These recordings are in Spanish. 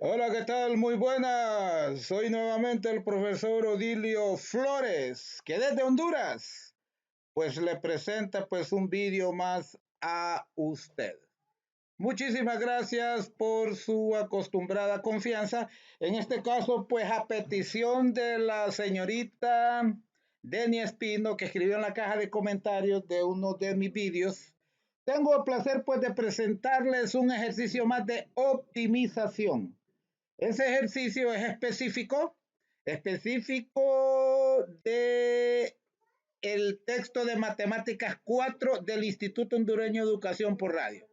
Hola, ¿qué tal? Muy buenas. Soy nuevamente el profesor Odilio Flores, que desde Honduras, pues le presenta pues un vídeo más a usted. Muchísimas gracias por su acostumbrada confianza. En este caso, pues a petición de la señorita Deni Espino, que escribió en la caja de comentarios de uno de mis vídeos, tengo el placer pues de presentarles un ejercicio más de optimización. Ese ejercicio es específico de el texto de Matemáticas 4 del Instituto Hondureño de Educación por Radio.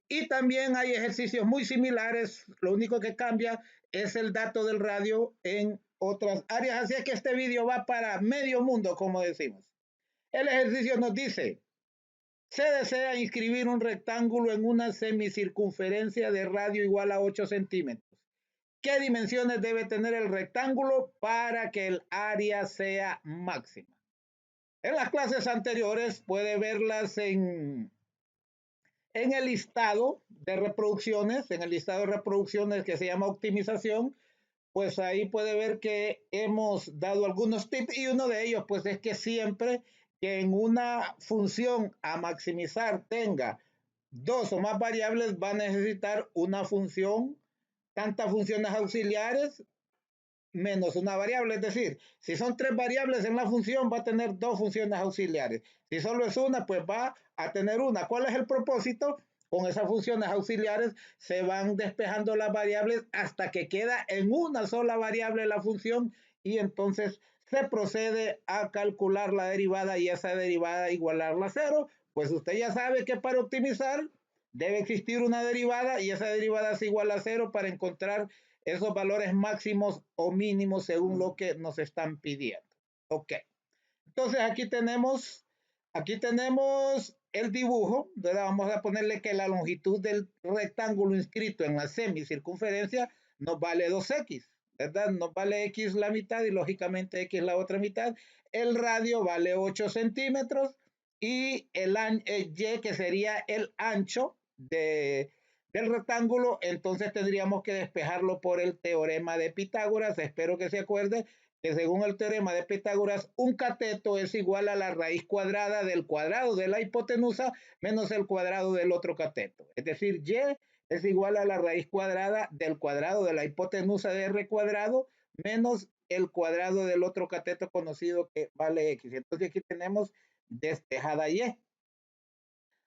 Y también hay ejercicios muy similares, lo único que cambia es el dato del radio en otras áreas, así es que este vídeo va para medio mundo, como decimos. El ejercicio nos dice, se desea inscribir un rectángulo en una semicircunferencia de radio igual a 8 centímetros. ¿Qué dimensiones debe tener el rectángulo para que el área sea máxima? En las clases anteriores puede verlas en el listado de reproducciones, en el listado de reproducciones que se llama optimización, pues ahí puede ver que hemos dado algunos tips y uno de ellos pues es que siempre que en una función a maximizar tenga dos o más variables va a necesitar una función, tantas funciones auxiliares menos una variable. Es decir, si son tres variables en la función, va a tener dos funciones auxiliares. Si solo es una, pues va a tener una. ¿Cuál es el propósito? Con esas funciones auxiliares se van despejando las variables hasta que queda en una sola variable la función y entonces se procede a calcular la derivada y esa derivada igualarla a cero. Pues usted ya sabe que para optimizar debe existir una derivada y esa derivada es igual a cero para encontrar esos valores máximos o mínimos según lo que nos están pidiendo. Ok. Entonces aquí tenemos el dibujo, ¿verdad? Vamos a ponerle que la longitud del rectángulo inscrito en la semicircunferencia nos vale 2x, ¿verdad? Nos vale x la mitad y lógicamente x la otra mitad. El radio vale 8 centímetros y el y, que sería el ancho del rectángulo, entonces tendríamos que despejarlo por el teorema de Pitágoras. Espero que se acuerde que según el teorema de Pitágoras, un cateto es igual a la raíz cuadrada del cuadrado de la hipotenusa menos el cuadrado del otro cateto. Es decir, y es igual a la raíz cuadrada del cuadrado de la hipotenusa de r cuadrado menos el cuadrado del otro cateto conocido que vale x. Entonces aquí tenemos despejada y.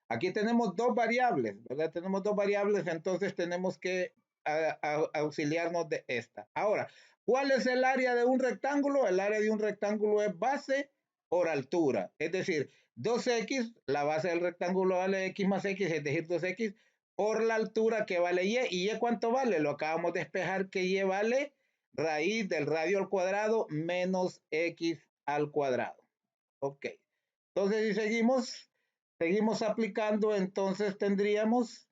Aquí tenemos dos variables, ¿verdad? Tenemos dos variables, entonces tenemos que auxiliarnos de esta. Ahora, ¿cuál es el área de un rectángulo? El área de un rectángulo es base por altura. Es decir, 2x, la base del rectángulo vale x más x, es decir, 2x, por la altura que vale y. ¿Y y cuánto vale? Lo acabamos de despejar que y vale raíz del radio al cuadrado menos x al cuadrado. Ok. Entonces, si seguimos aplicando, entonces tendríamos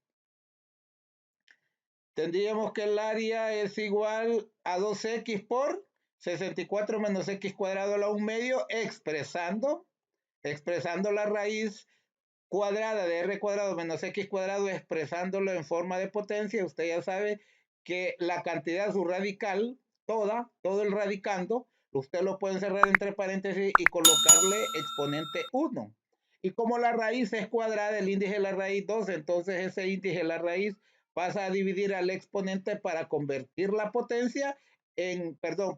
que el área es igual a 2x por 64 menos x cuadrado a la 1 medio, expresando la raíz cuadrada de r cuadrado menos x cuadrado, expresándolo en forma de potencia. Usted ya sabe que la cantidad, su radical, todo el radicando, usted lo puede encerrar entre paréntesis y colocarle exponente 1. Y como la raíz es cuadrada, el índice de la raíz 2, entonces ese índice de la raíz pasa a dividir al exponente para convertir la potencia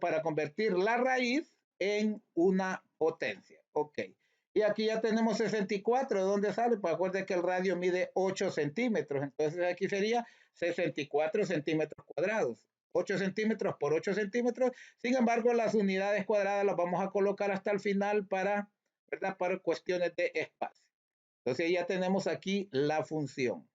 para convertir la raíz en una potencia. Ok. Y aquí ya tenemos 64. ¿De dónde sale? Pues acuérdense que el radio mide 8 centímetros. Entonces aquí sería 64 centímetros cuadrados. 8 centímetros por 8 centímetros. Sin embargo, las unidades cuadradas las vamos a colocar hasta el final ¿verdad? Para cuestiones de espacio. Entonces ya tenemos aquí la función.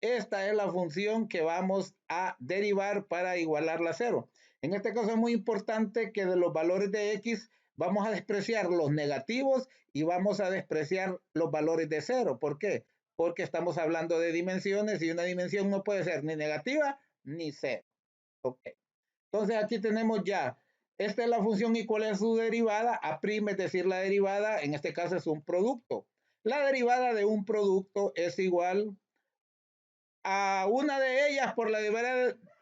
Esta es la función que vamos a derivar para igualarla a cero. En este caso es muy importante que de los valores de x vamos a despreciar los negativos y vamos a despreciar los valores de cero. ¿Por qué? Porque estamos hablando de dimensiones y una dimensión no puede ser ni negativa ni cero. Ok. Entonces aquí tenemos ya, esta es la función y cuál es su derivada. A', es decir, la derivada, en este caso es un producto. La derivada de un producto es igual a una de ellas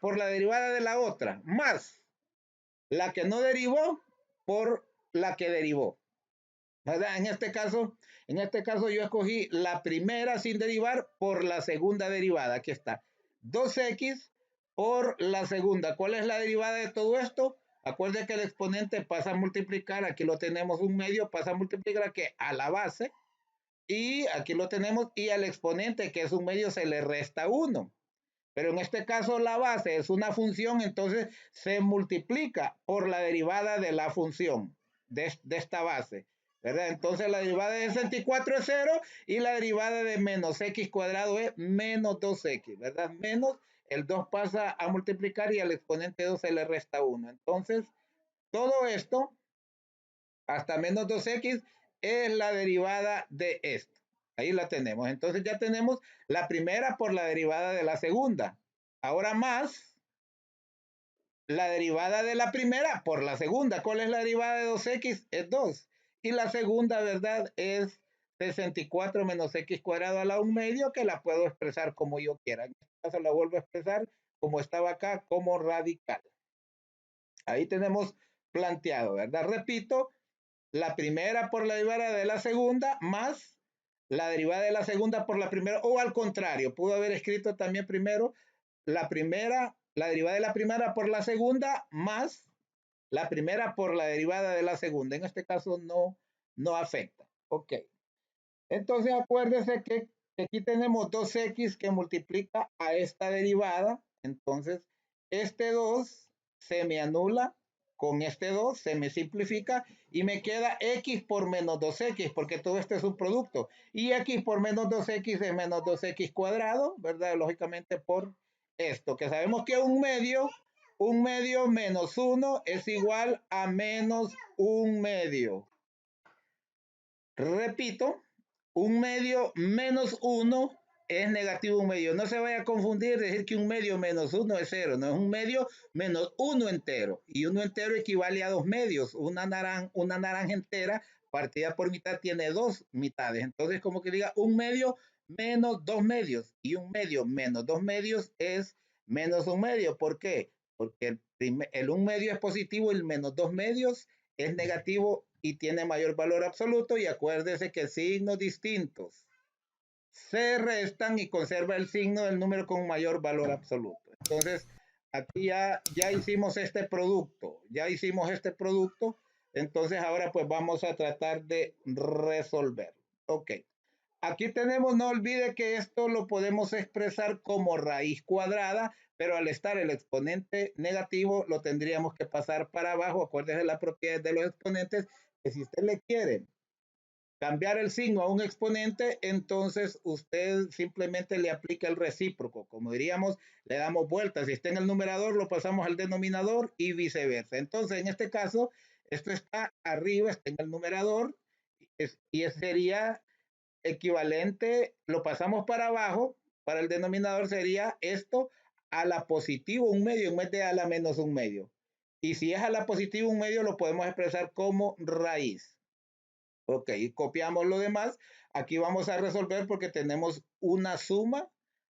por la derivada de la otra, más la que no derivó por la que derivó. ¿Verdad? En este caso yo escogí la primera sin derivar por la segunda derivada. Aquí está. 2x por la segunda. ¿Cuál es la derivada de todo esto? Acuérdense que el exponente pasa a multiplicar, aquí lo tenemos un medio, pasa a multiplicar aquí a la base, y aquí lo tenemos, y al exponente, que es un medio, se le resta 1. Pero en este caso la base es una función, entonces se multiplica por la derivada de la función de esta base, ¿verdad? Entonces la derivada de 64 es 0 y la derivada de menos x cuadrado es menos 2x, ¿verdad? Menos, el 2 pasa a multiplicar y al exponente 2 se le resta 1. Entonces, todo esto hasta menos 2x es la derivada de esto. Ahí la tenemos. Entonces ya tenemos la primera por la derivada de la segunda. Ahora más la derivada de la primera por la segunda. ¿Cuál es la derivada de 2x? Es 2. Y la segunda, ¿verdad? Es 64 menos x cuadrado a la 1 medio, que la puedo expresar como yo quiera. En este caso la vuelvo a expresar como estaba acá, como radical. Ahí tenemos planteado, ¿verdad? Repito, la primera por la derivada de la segunda más la derivada de la segunda por la primera, o al contrario, pudo haber escrito también primero la primera, la derivada de la primera por la segunda más la primera por la derivada de la segunda. En este caso no afecta. Ok. Entonces acuérdese que aquí tenemos 2x que multiplica a esta derivada. Entonces este 2 se me anula con este 2, se me simplifica y me queda x por menos 2x, porque todo esto es un producto. Y x por menos 2x es menos 2x cuadrado, ¿verdad? Lógicamente por esto, que sabemos que un medio menos 1 es igual a menos un medio. Repito, un medio menos 1 es negativo un medio. No se vaya a confundir, decir que un medio menos 1 es 0. No, es un medio menos 1 entero. Y 1 entero equivale a 2 medios. Una naranja entera partida por mitad tiene 2 mitades. Entonces, como que diga, un medio menos 2 medios. Y un medio menos 2 medios es menos un medio. ¿Por qué? Porque el 1 medio es positivo y el menos 2 medios es negativo y tiene mayor valor absoluto. Y acuérdese que signos distintos se restan y conserva el signo del número con mayor valor absoluto. Entonces, aquí ya hicimos este producto, entonces ahora pues vamos a tratar de resolver. Ok, aquí tenemos, no olvide que esto lo podemos expresar como raíz cuadrada, pero al estar el exponente negativo lo tendríamos que pasar para abajo. Acuérdese la propiedad de los exponentes, que si usted le quiere cambiar el signo a un exponente, entonces usted simplemente le aplica el recíproco. Como diríamos, le damos vueltas. Si está en el numerador, lo pasamos al denominador y viceversa. Entonces, en este caso, esto está arriba, está en el numerador, y sería equivalente, lo pasamos para abajo, para el denominador sería esto a la positivo un medio en vez de a la menos un medio. Y si es a la positivo un medio, lo podemos expresar como raíz. Ok, copiamos lo demás. Aquí vamos a resolver porque tenemos una suma,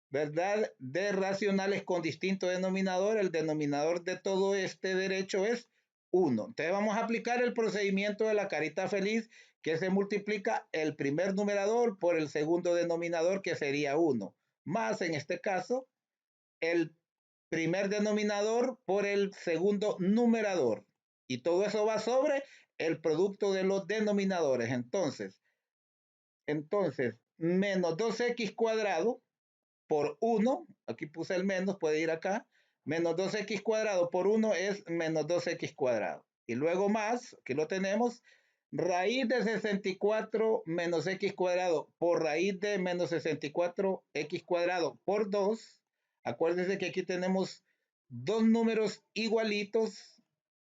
¿verdad? De racionales con distinto denominador. El denominador de todo este derecho es 1. Entonces vamos a aplicar el procedimiento de la carita feliz, que se multiplica el primer numerador por el segundo denominador, que sería 1, más en este caso el primer denominador por el segundo numerador. Y todo eso va sobre el producto de los denominadores. Entonces, menos 2x cuadrado por 1, aquí puse el menos, puede ir acá, menos 2x cuadrado por 1 es menos 2x cuadrado. Y luego más, aquí lo tenemos, raíz de 64 menos x cuadrado por raíz de menos 64x cuadrado por 2. Acuérdense que aquí tenemos dos números igualitos,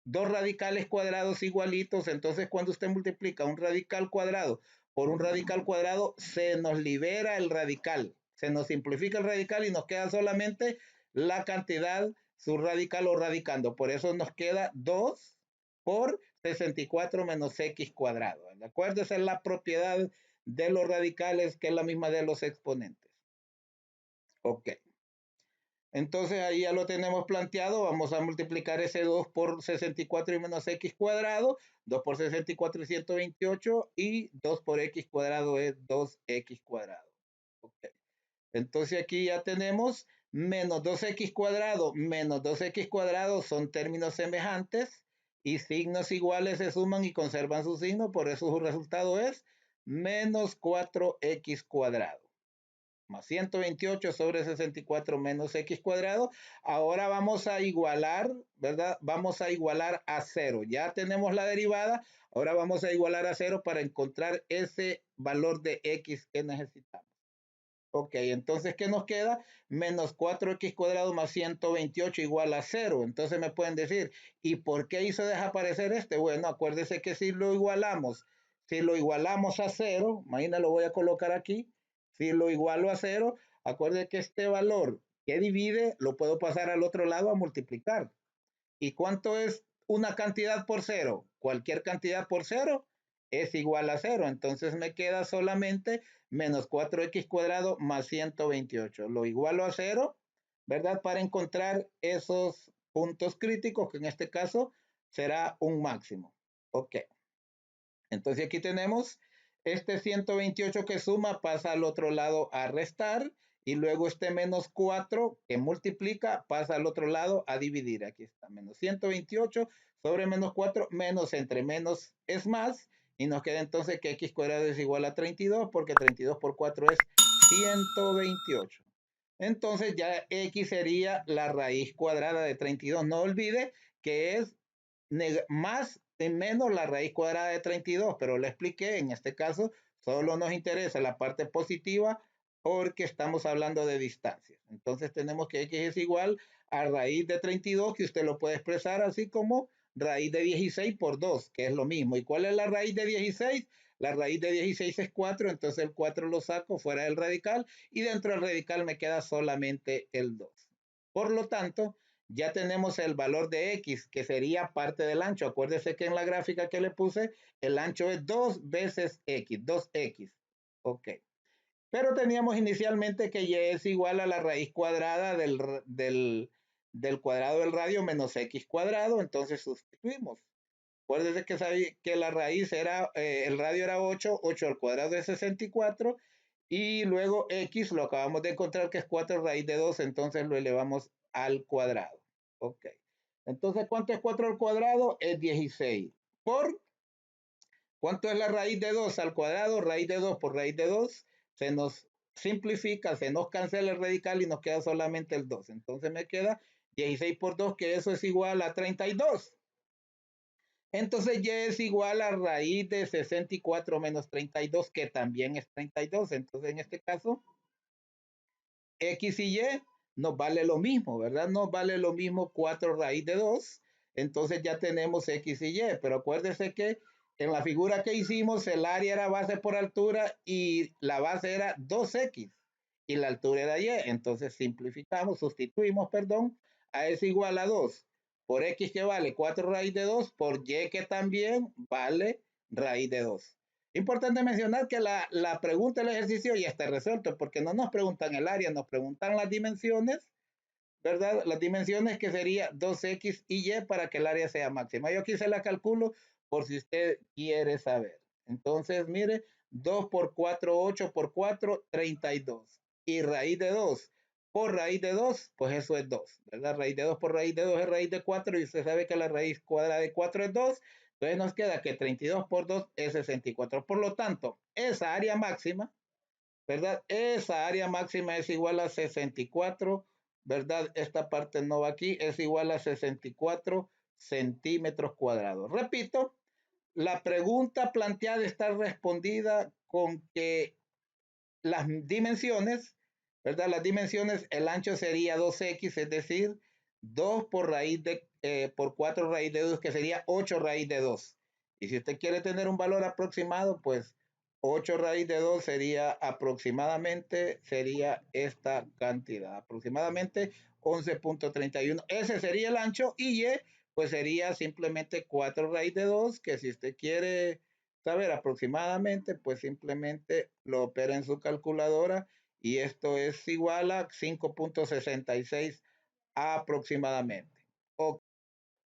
dos radicales cuadrados igualitos. Entonces, cuando usted multiplica un radical cuadrado por un radical cuadrado, se nos libera el radical, se nos simplifica el radical y nos queda solamente la cantidad subradical o radicando. Por eso nos queda 2 por 64 menos x cuadrado. ¿De acuerdo? Esa es la propiedad de los radicales, que es la misma de los exponentes. Ok. Entonces ahí ya lo tenemos planteado. Vamos a multiplicar ese 2 por 64 y menos x cuadrado. 2 por 64 es 128 y 2 por x cuadrado es 2x cuadrado. Okay. Entonces aquí ya tenemos menos 2x cuadrado menos 2x cuadrado son términos semejantes y signos iguales se suman y conservan su signo. Por eso su resultado es menos 4x cuadrado más 128 sobre 64 menos x cuadrado. Ahora vamos a igualar, ¿verdad? Vamos a igualar a 0. Ya tenemos la derivada. Ahora vamos a igualar a 0 para encontrar ese valor de x que necesitamos. Ok, entonces, ¿qué nos queda? Menos 4x cuadrado más 128 igual a 0. Entonces me pueden decir, ¿y por qué hizo desaparecer este? Bueno, acuérdese que si lo igualamos a 0, imagina, lo voy a colocar aquí. Si lo igualo a 0, acuérdese que este valor que divide lo puedo pasar al otro lado a multiplicar. ¿Y cuánto es una cantidad por 0? Cualquier cantidad por 0 es igual a 0. Entonces me queda solamente menos 4x cuadrado más 128. Lo igualo a 0, ¿verdad? Para encontrar esos puntos críticos, que en este caso será un máximo. Ok. Entonces aquí tenemos este 128 que suma, pasa al otro lado a restar, y luego este menos 4 que multiplica pasa al otro lado a dividir. Aquí está, menos 128 sobre menos 4, menos entre menos es más, y nos queda entonces que x cuadrado es igual a 32, porque 32 por 4 es 128. Entonces ya x sería la raíz cuadrada de 32. No olvide que es más y menos la raíz cuadrada de 32, pero le expliqué, en este caso solo nos interesa la parte positiva porque estamos hablando de distancias. Entonces tenemos que x es igual a raíz de 32, que usted lo puede expresar así como raíz de 16 por 2, que es lo mismo. ¿Y cuál es la raíz de 16? La raíz de 16 es 4, entonces el 4 lo saco fuera del radical y dentro del radical me queda solamente el 2. Por lo tanto, ya tenemos el valor de x, que sería parte del ancho. Acuérdese que en la gráfica que le puse, el ancho es 2 veces x, 2x. Ok. Pero teníamos inicialmente que y es igual a la raíz cuadrada del cuadrado del radio menos x cuadrado, entonces sustituimos. Acuérdese que la raíz era, el radio era 8, 8 al cuadrado es 64, y luego x lo acabamos de encontrar que es 4 raíz de 2, entonces lo elevamos al cuadrado. Ok. Entonces, ¿cuánto es 4 al cuadrado? Es 16. ¿Por cuánto es la raíz de 2 al cuadrado? Raíz de 2 por raíz de 2. Se nos simplifica, se nos cancela el radical y nos queda solamente el 2. Entonces me queda 16 por 2, que eso es igual a 32. Entonces y es igual a raíz de 64 menos 32, que también es 32. Entonces en este caso, x y y nos vale lo mismo, ¿verdad? Nos vale lo mismo 4 raíz de 2. Entonces ya tenemos x y y. Pero acuérdese que en la figura que hicimos, el área era base por altura y la base era 2x y la altura era y. Entonces simplificamos, sustituimos, perdón, a es igual a 2 por x, que vale 4 raíz de 2, por y, que también vale raíz de 2. Importante mencionar que la pregunta del ejercicio ya está resuelto, porque no nos preguntan el área, nos preguntan las dimensiones, ¿verdad? Las dimensiones, que sería 2x y y, para que el área sea máxima. Yo aquí se la calculo por si usted quiere saber. Entonces, mire, 2 por 4, 8 por 4, 32. Y raíz de 2 por raíz de 2, pues eso es 2, ¿verdad? Raíz de 2 por raíz de 2 es raíz de 4, y usted sabe que la raíz cuadrada de 4 es 2. Entonces nos queda que 32 por 2 es 64. Por lo tanto, esa área máxima, ¿verdad? Esa área máxima es igual a 64, ¿verdad? Esta parte no va aquí, es igual a 64 centímetros cuadrados. Repito, la pregunta planteada está respondida con que las dimensiones, ¿verdad? Las dimensiones, el ancho sería 2x, es decir, 2 por raíz de, por 4 raíz de 2, que sería 8 raíz de 2. Y si usted quiere tener un valor aproximado, pues 8 raíz de 2 sería aproximadamente, sería esta cantidad, aproximadamente 11.31. Ese sería el ancho, y pues sería simplemente 4 raíz de 2, que si usted quiere saber aproximadamente, pues simplemente lo opera en su calculadora y esto es igual a 5.66 aproximadamente. Ok.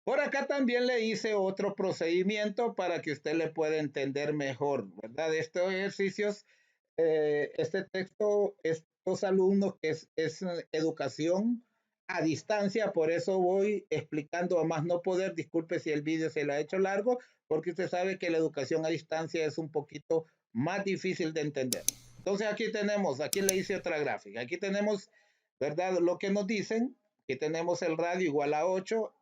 Por acá también le hice otro procedimiento para que usted le pueda entender mejor, ¿verdad? Estos ejercicios, este texto, estos alumnos que es educación a distancia, por eso voy explicando a más no poder. Disculpe si el vídeo se lo ha hecho largo, porque usted sabe que la educación a distancia es un poquito más difícil de entender. Entonces aquí tenemos, aquí le hice otra gráfica, aquí tenemos, ¿verdad? Lo que nos dicen, aquí tenemos el radio igual a 8,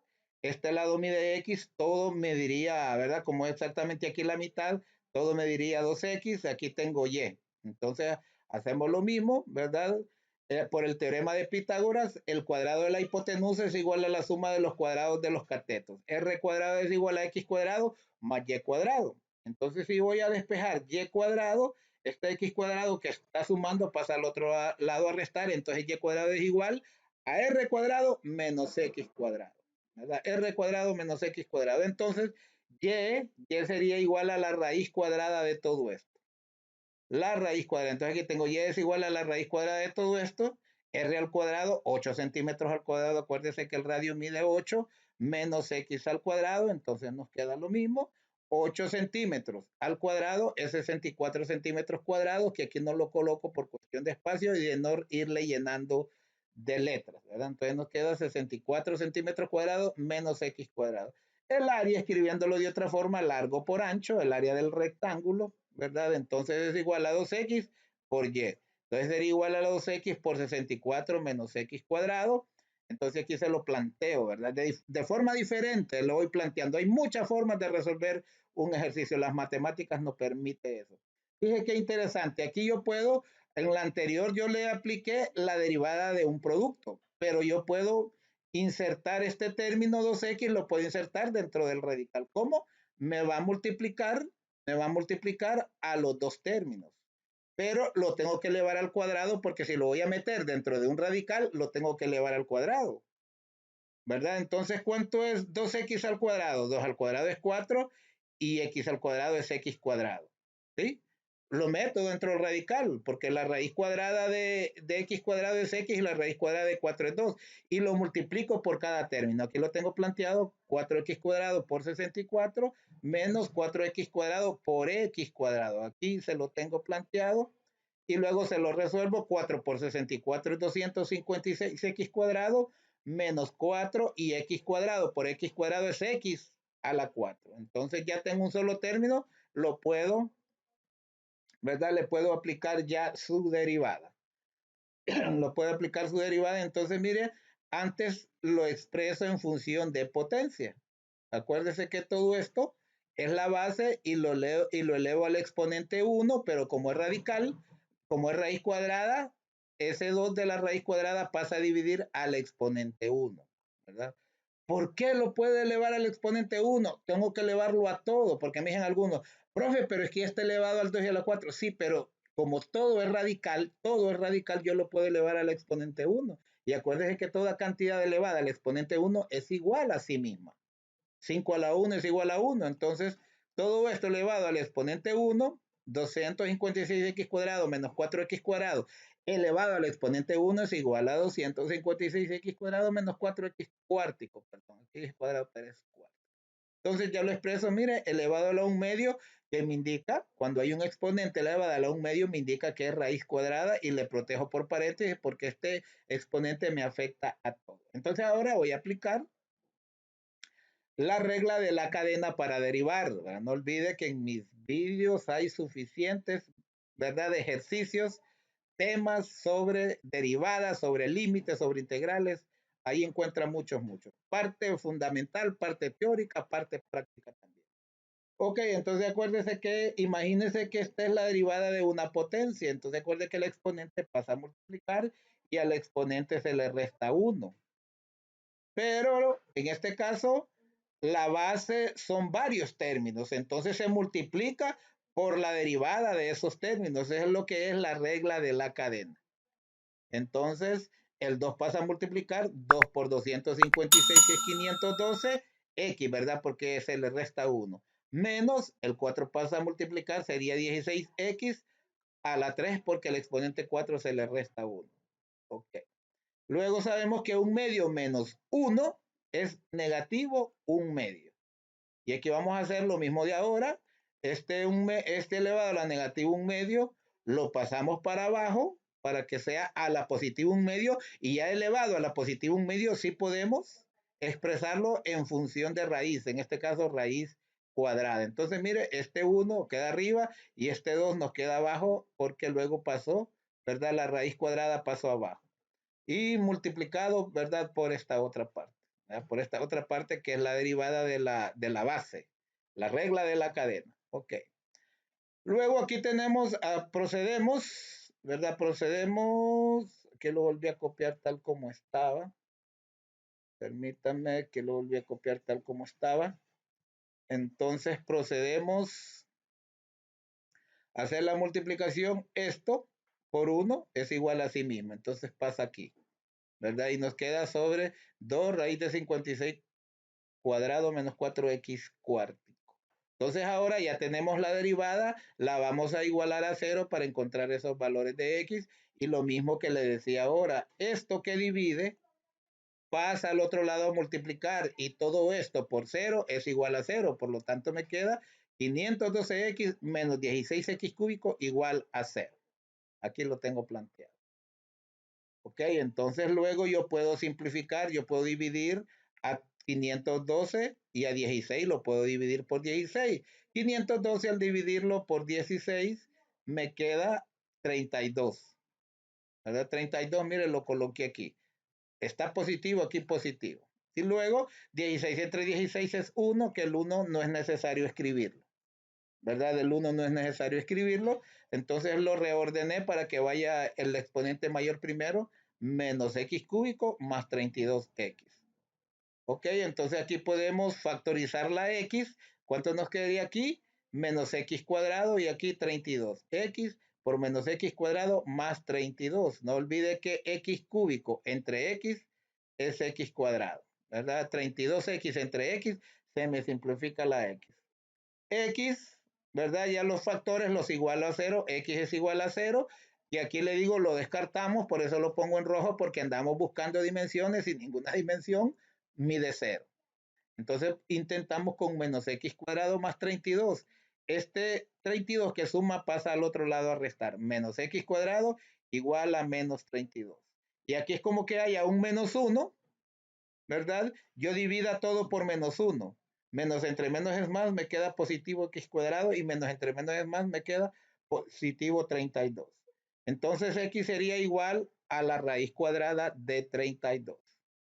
este lado mide X, todo me diría, ¿verdad? Como exactamente aquí la mitad, todo me diría 2X, aquí tengo Y. Entonces hacemos lo mismo, ¿verdad? Por el teorema de Pitágoras, el cuadrado de la hipotenusa es igual a la suma de los cuadrados de los catetos. R cuadrado es igual a X cuadrado más Y cuadrado. Entonces si voy a despejar Y cuadrado, este X cuadrado que está sumando pasa al otro lado a restar, entonces Y cuadrado es igual a R cuadrado menos X cuadrado. ¿Verdad? R cuadrado menos X cuadrado. Entonces, Y sería igual a la raíz cuadrada de todo esto. La raíz cuadrada. Entonces aquí tengo Y es igual a la raíz cuadrada de todo esto. R al cuadrado, 8 centímetros al cuadrado. Acuérdese que el radio mide 8 menos X al cuadrado. Entonces nos queda lo mismo. 8 centímetros al cuadrado es 64 centímetros cuadrados, que aquí no lo coloco por cuestión de espacio y de no irle llenando de letras, ¿verdad? Entonces nos queda 64 centímetros cuadrados menos X cuadrado. El área, escribiéndolo de otra forma, largo por ancho, el área del rectángulo, ¿verdad? Entonces es igual a 2X por Y. Entonces sería igual a 2X por 64 menos X cuadrado. Entonces aquí se lo planteo, ¿verdad? De forma diferente lo voy planteando. Hay muchas formas de resolver un ejercicio. Las matemáticas no permiten eso. Fíjese qué interesante. Aquí yo puedo, en la anterior yo le apliqué la derivada de un producto, pero yo puedo insertar este término 2X, lo puedo insertar dentro del radical. ¿Cómo? Me va a multiplicar, me va a multiplicar a los dos términos, pero lo tengo que elevar al cuadrado porque si lo voy a meter dentro de un radical, lo tengo que elevar al cuadrado, ¿verdad? Entonces, ¿cuánto es 2X al cuadrado? 2 al cuadrado es 4 y X al cuadrado es X cuadrado, ¿sí? Lo meto dentro del radical, porque la raíz cuadrada de X cuadrado es X y la raíz cuadrada de 4 es 2. Y lo multiplico por cada término. Aquí lo tengo planteado, 4X cuadrado por 64 menos 4X cuadrado por X cuadrado. Aquí se lo tengo planteado y luego se lo resuelvo. 4 por 64 es 256X cuadrado menos 4 y X cuadrado por X cuadrado es X a la 4. Entonces ya tengo un solo término, lo puedo, ¿verdad? Le puedo aplicar ya su derivada. Lo puedo aplicar su derivada. Entonces, mire, antes lo expreso en función de potencia. Acuérdese que todo esto es la base y lo elevo al exponente 1, pero como es radical, como es raíz cuadrada, ese 2 de la raíz cuadrada pasa a dividir al exponente 1, ¿verdad? ¿Por qué lo puede elevar al exponente 1? Tengo que elevarlo a todo, porque me dicen algunos, profe, pero es que ya está elevado al 2 y a la 4. Sí, pero como todo es radical, yo lo puedo elevar al exponente 1. Y acuérdense que toda cantidad elevada al exponente 1 es igual a sí misma. 5 a la 1 es igual a 1. Entonces, todo esto elevado al exponente 1, 256x cuadrado menos 4x cuadrado elevado al exponente 1 es igual a 256x cuadrado menos 4x cuártico, perdón, x cuadrado es cuarto. Entonces ya lo expreso, mire, elevado a la 1 medio, que me indica, cuando hay un exponente elevado a la 1 medio, me indica que es raíz cuadrada y le protejo por paréntesis porque este exponente me afecta a todo. Entonces ahora voy a aplicar la regla de la cadena para derivar, ¿verdad? No olvide que en mis vídeos hay suficientes, ¿verdad?, de ejercicios, temas sobre derivadas, sobre límites, sobre integrales. Ahí encuentra muchos, muchos. Parte fundamental, parte teórica, parte práctica también. Ok, entonces acuérdese que, imagínese que esta es la derivada de una potencia. Entonces acuérdese que el exponente pasa a multiplicar y al exponente se le resta 1. Pero en este caso, la base son varios términos, entonces se multiplica por la derivada de esos términos. Es lo que es la regla de la cadena. Entonces, el 2 pasa a multiplicar, 2 por 256 es 512, X, ¿verdad? Porque se le resta 1. Menos el 4 pasa a multiplicar, sería 16X a la 3 porque el exponente 4 se le resta 1. Ok. Luego sabemos que un medio menos 1 es negativo un medio. Y aquí vamos a hacer lo mismo de ahora. Este elevado a la negativo un medio lo pasamos para abajo para que sea a la positivo un medio, y ya elevado a la positivo un medio sí podemos expresarlo en función de raíz, en este caso raíz cuadrada. Entonces mire, este 1 queda arriba y este 2 nos queda abajo porque luego pasó, ¿verdad? La raíz cuadrada pasó abajo y multiplicado, ¿verdad? Por esta otra parte, ¿verdad? Por esta otra parte que es la derivada de la base, la regla de la cadena. Ok. Luego aquí tenemos, procedemos, ¿verdad? Procedemos, que lo volví a copiar tal como estaba. Permítanme que lo volví a copiar tal como estaba. Entonces procedemos a hacer la multiplicación. Esto por 1 es igual a sí mismo. Entonces pasa aquí, ¿verdad? Y nos queda sobre 2 raíz de 56 cuadrado menos 4x cuártico. Entonces ahora ya tenemos la derivada, la vamos a igualar a 0 para encontrar esos valores de x, y lo mismo que le decía ahora, esto que divide pasa al otro lado a multiplicar, y todo esto por 0 es igual a 0, por lo tanto me queda 512x menos 16x cúbico igual a 0. Aquí lo tengo planteado. Ok, entonces luego yo puedo simplificar, yo puedo dividir a 512 y a 16 lo puedo dividir por 16. 512 al dividirlo por 16 me queda 32. ¿Verdad? 32, mire, lo coloqué aquí. Está positivo, aquí positivo. Y luego 16 entre 16 es 1, que el 1 no es necesario escribirlo. ¿Verdad? El 1 no es necesario escribirlo, entonces lo reordené para que vaya el exponente mayor primero, menos x cúbico más 32x. Ok, entonces aquí podemos factorizar la x. ¿Cuánto nos quedaría aquí? Menos x cuadrado, y aquí 32. X por menos x cuadrado más 32. No olvide que x cúbico entre x es x cuadrado, ¿verdad? 32x entre x, se me simplifica la x. X, ¿verdad? Ya los factores los igualo a 0, X es igual a 0, y aquí le digo lo descartamos, por eso lo pongo en rojo, porque andamos buscando dimensiones y ninguna dimensión mide 0. Entonces intentamos con menos X cuadrado más 32. Este 32 que suma pasa al otro lado a restar. Menos X cuadrado igual a menos 32. Y aquí es como que haya un menos 1, ¿verdad? Yo divida todo por menos 1. Menos entre menos es más, me queda positivo x cuadrado, y menos entre menos es más, me queda positivo 32. Entonces x sería igual a la raíz cuadrada de 32.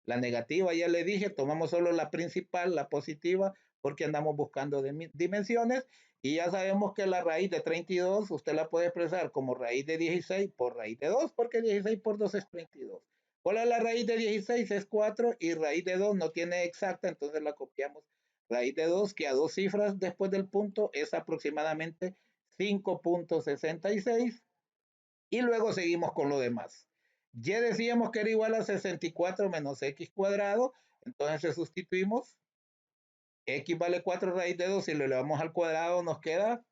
La negativa, ya le dije, tomamos solo la principal, la positiva, porque andamos buscando dimensiones, y ya sabemos que la raíz de 32 usted la puede expresar como raíz de 16 por raíz de 2, porque 16 por 2 es 32. ¿Cuál es la raíz de 16? Es 4, y raíz de 2 no tiene exacta, entonces la copiamos. Raíz de 2, que a dos cifras después del punto es aproximadamente 5.66, y luego seguimos con lo demás. Ya decíamos que era igual a 64 menos x cuadrado, entonces sustituimos. X vale 4 raíz de 2, si lo elevamos al cuadrado nos queda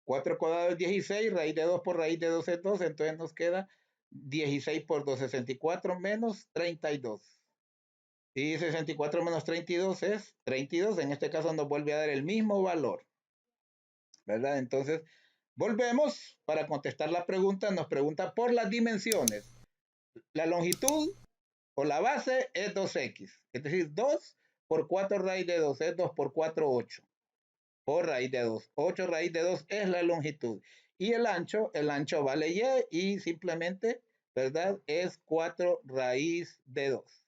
4 cuadrado es 16, raíz de 2 por raíz de 2 es 2, entonces nos queda 16 por 2, 64 menos 32. Y 64 menos 32 es 32, en este caso nos vuelve a dar el mismo valor, ¿verdad? Entonces, volvemos para contestar la pregunta, nos pregunta por las dimensiones. La longitud o la base es 2x, es decir, 2 por 4 raíz de 2 es 2 por 4, 8, por raíz de 2. 8 raíz de 2 es la longitud. Y el ancho vale y simplemente, ¿verdad? Es 4 raíz de 2.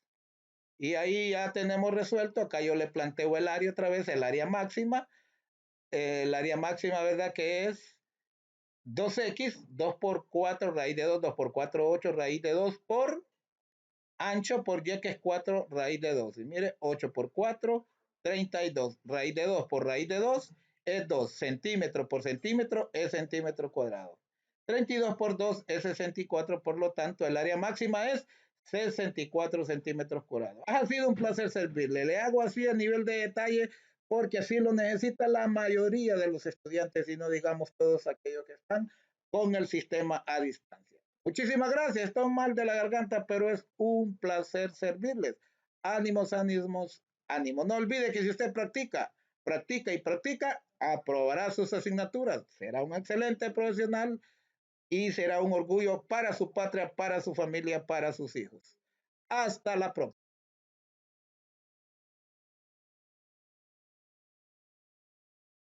Y ahí ya tenemos resuelto. Acá yo le planteo el área otra vez, el área máxima. El área máxima, ¿verdad? Que es 2x, 2 por 4 raíz de 2, 2 por 4, 8 raíz de 2 por ancho por y, que es 4 raíz de 2. Y mire, 8 por 4, 32. Raíz de 2 por raíz de 2 es 2. Centímetro por centímetro es centímetro cuadrado. 32 por 2 es 64, por lo tanto el área máxima es 64 centímetros cuadrados. Ha sido un placer servirle. Le hago así a nivel de detalle porque así lo necesita la mayoría de los estudiantes, y no digamos todos aquellos que están con el sistema a distancia. Muchísimas gracias. Estoy mal de la garganta, pero es un placer servirles. Ánimos, ánimos, ánimo. No olvide que si usted practica, practica y practica, aprobará sus asignaturas. Será un excelente profesional y será un orgullo para su patria, para su familia, para sus hijos. Hasta la próxima.